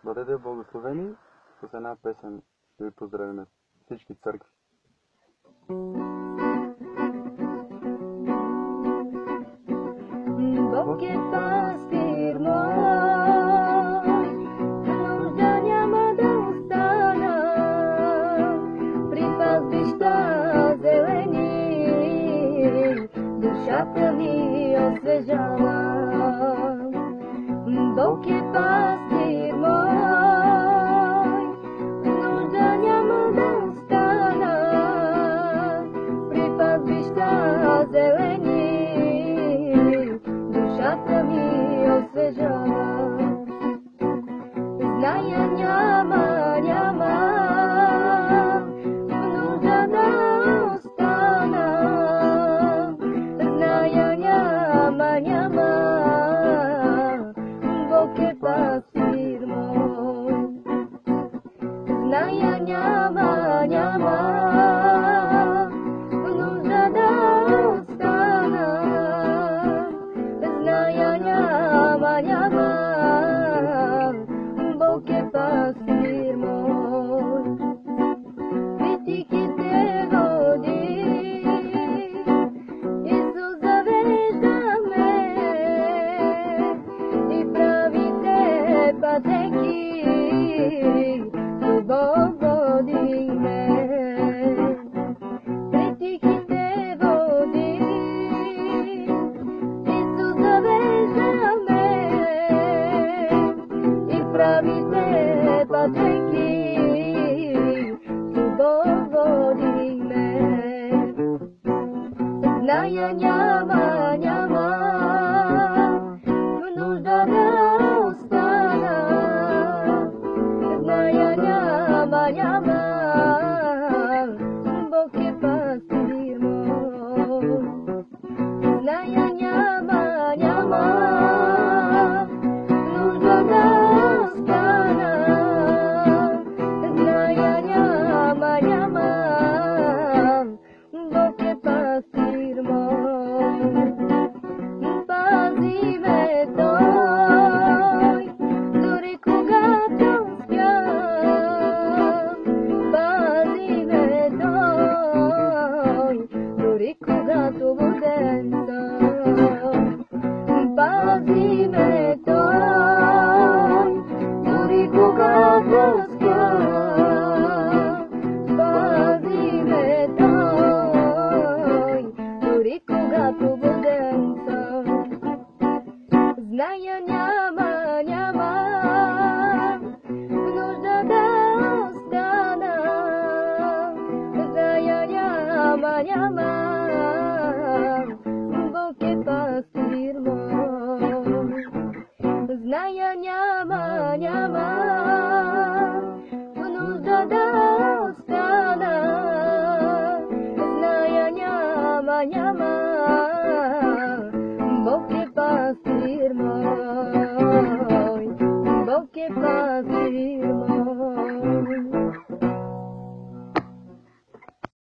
Бъдете благословени с една песен. Ще ви поздравим всички църкви. Бог е пастир мой, нужда няма да остана, при пастбища зелени, душата ми освежава. Бог е пастир мой, нужда няма да остана, при пастбища зелени, душата ми освежава. Зная няма нужда да остана, зная няма, Бог е пастир мой. Зная няма нужда да остана, зная няма, Бог е пастир мой. При тихите води Исус завежда ме и правите пътеки, Бог води ме. При тихите води Исус завежда ме и правите пътеки, Бог води ме. Зная